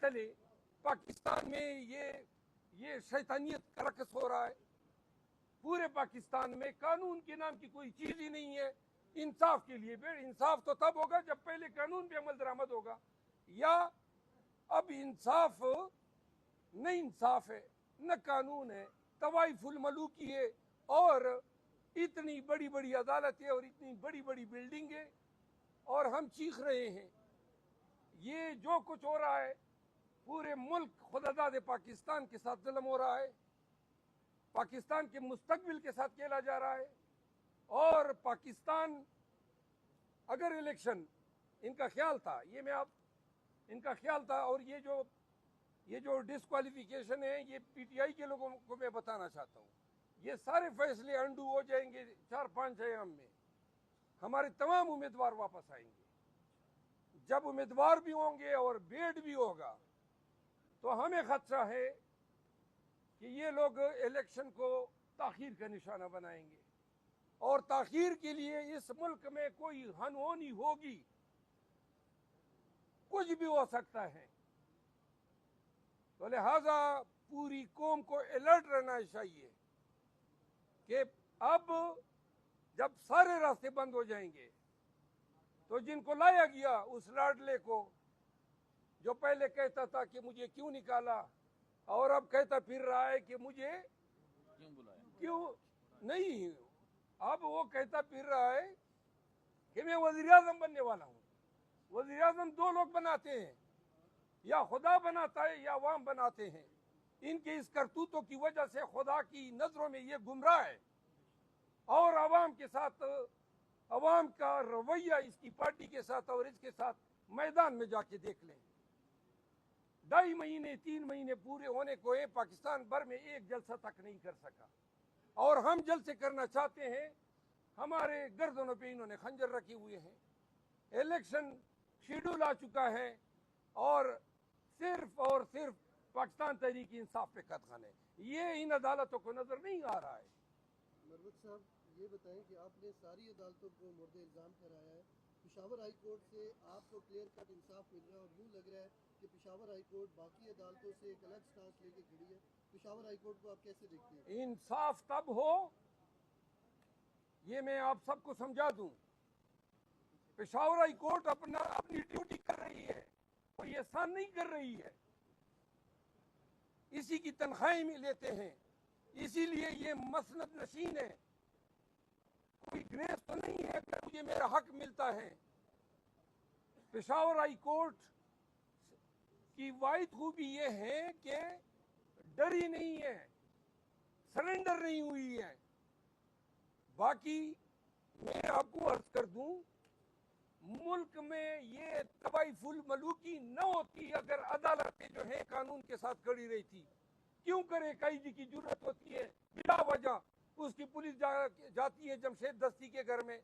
چلے پاکستان میں یہ شیطانیت کا رقص ہو رہا ہے. پورے پاکستان میں قانون کے نام کی کوئی چیز ہی نہیں ہے. انصاف کے لیے انصاف تو تب ہوگا جب پہلے قانون پہ عمل درآمد ہوگا. یا اب انصاف نہ انصاف ہے نہ قانون ہے, طوائف الملوکی ہے, اور اتنی بڑی بڑی عدالتیں اور اتنی بڑی بڑی بلڈنگیں, اور ہم چیخ رہے ہیں. یہ جو کچھ ہو رہا ہے پورے ملک خداداد پاکستان کے ساتھ ظلم ہو رہا ہے, پاکستان کے مستقبل کے ساتھ کھیلا جا رہا ہے. اور پاکستان اگر الیکشن ان کا خیال تھا, ان کا خیال تھا, اور یہ جو ڈسکوالیفیکیشن ہے یہ پی ٹی آئی کے لوگوں کو میں بتانا چاہتا ہوں, یہ سارے فیصلے انڈو ہو جائیں گے 4-5 ایام میں. ہمارے تمام امیدوار واپس آئیں گے. جب امیدوار بھی ہوں گے اور بیٹ بھی ہوگا تو ہمیں خدشہ ہے کہ یہ لوگ الیکشن کو تاخیر کا نشانہ بنائیں گے, اور تاخیر کے لیے اس ملک میں کوئی ہنہونی ہوگی, کچھ بھی ہو سکتا ہے. تو لہذا پوری قوم کو الرٹ رہنا چاہیے کہ اب جب سارے راستے بند ہو جائیں گے تو جن کو لایا گیا اس لاڈلے کو, جو پہلے کہتا تھا کہ مجھے کیوں نکالا, اور اب کہتا پھر رہا ہے کہ مجھے کیوں نہیں, اب وہ کہتا پھر رہا ہے کہ میں وزیر اعظم بننے والا ہوں. وزیر اعظم 2 لوگ بناتے ہیں, یا خدا بناتا ہے یا عوام بناتے ہیں. ان کے اس کرتوتوں کی وجہ سے خدا کی نظروں میں یہ گمراہ ہے, اور عوام کے ساتھ, عوام کا رویہ اس کی پارٹی کے ساتھ اور اس کے ساتھ میدان میں جا کے دیکھ لیں. 2.5 مہینے 3 مہینے پورے ہونے کو ہے, پاکستان بھر میں ایک جلسہ تک نہیں کر سکا, اور ہم جلسے کرنا چاہتے ہیں. ہمارے گردنوں پہ انہوں نے خنجر رکھے ہوئے ہیں. الیکشن شیڈول آ چکا ہے, اور صرف پاکستان تحریک انصاف پہ قدغن ہے. یہ ان عدالتوں کو نظر نہیں آ رہا ہے. مروت صاحب, یہ بتائیں کہ آپ نے ساری عدالتوں کو مورد الزام ٹھہرایا ہے. پشاور ہائی کورٹ سے آپ کو کلیئر کٹ انصاف مل رہا ہے, اور یوں لگ رہا ہے کہ پشاور ہائی کورٹ باقی عدالتوں سے ایک الگ سٹانس لے کے کھڑی ہے. پشاور ہائی کورٹ کو آپ کیسے دیکھتے ہیں؟ انصاف تب ہو, یہ میں آپ سب کو سمجھا دوں, پشاور ہائی کورٹ اپنی ڈیوٹی کر رہی ہے, کوئی احسان نہیں کر رہی ہے. اسی کی تنخواہیں میں لیتے ہیں, اسی لیے یہ مسند نشین ہے. کوئی گریس تو نہیں ہے کہ مجھے میرا حق ملتا ہے. پشاور ہائی کورٹ کی واحد خوبی یہ ہے کہ ڈری نہیں ہے, سرنڈر نہیں ہوئی ہے. باقی میں آپ کو عرض کر دوں, ملک میں یہ طوائف الملوکی نہ ہوتی اگر عدالتیں جو ہیں قانون کے ساتھ کھڑی رہی تھی. کیوں کرے کئی جی کی ضرورت ہوتی ہے بلا وجہ, اس کی پولیس جاتی ہے جمشید دستی کے گھر میں,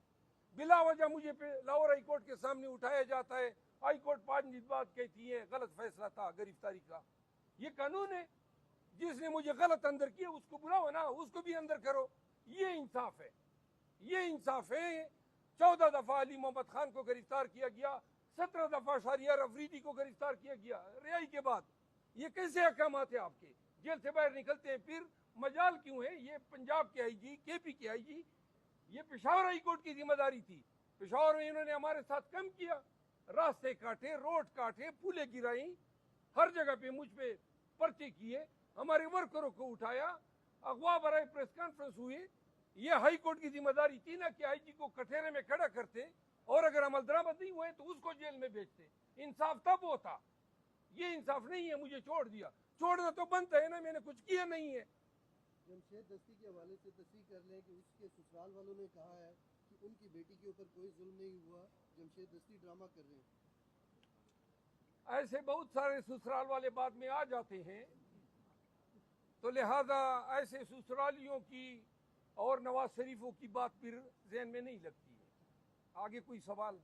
بلا وجہ مجھے لاہور ہائی کورٹ کے سامنے اٹھایا جاتا ہے. ہائی کورٹ 5 دن بعد کہتی ہے غلط فیصلہ تھا گرفتاری کا. یہ قانون ہے, جس نے مجھے غلط اندر کیا اس کو بلاؤ نا, اس کو بھی اندر کرو. یہ انصاف ہے, یہ انصاف ہے. 14 دفعہ علی محمد خان کو گرفتار کیا گیا, 17 دفعہ شہریار افریدی کو گرفتار کیا گیا رہائی کے بعد. یہ کیسے احکامات ہیں آپ کے؟ جیل سے باہر نکلتے ہیں پھر مجال کیوں ہے؟ یہ پنجاب کے آئی جی, کے پی کے آئی جی, یہ پشاور ہائی کورٹ کی ذمہ داری تھی. پشاور میں انہوں نے ہمارے ساتھ کم کیا, راستے کاٹے, روڈ کاٹے, پھولیں گرائیں, ہر جگہ پہ مجھ پہ پرچے کیے, ہمارے ورکروں کو اٹھایا, اغوا برائے پریس کانفرنس ہوئی. یہ ہائی کورٹ کی ذمہ داری تھی نا کہ آئی جی کو کٹہرے میں کھڑا کرتے, اور اگر عمل درآمد نہیں ہوئے تو اس کو جیل میں بھیجتے. انصاف تب ہوتا. یہ انصاف نہیں ہے, مجھے چھوڑ دیا. چھوڑنا تو بنتا ہے نا, میں نے کچھ کیا نہیں ہے. جمشید دستی کے حوالے سے تصریح کر لیں کہ اس کے سسرال والوں نے کہا ہے کہ ان کی بیٹی کے اوپر کوئی ظلم نہیں ہوا, جمشید دستی ڈرامہ کر رہے ہیں. ایسے بہت سارے سسرال والے بعد میں آ جاتے ہیں, تو لہذا ایسے سسرالیوں کی اور نواز شریفوں کی بات پھر ذہن میں نہیں لگتی ہے. آگے کوئی سوال؟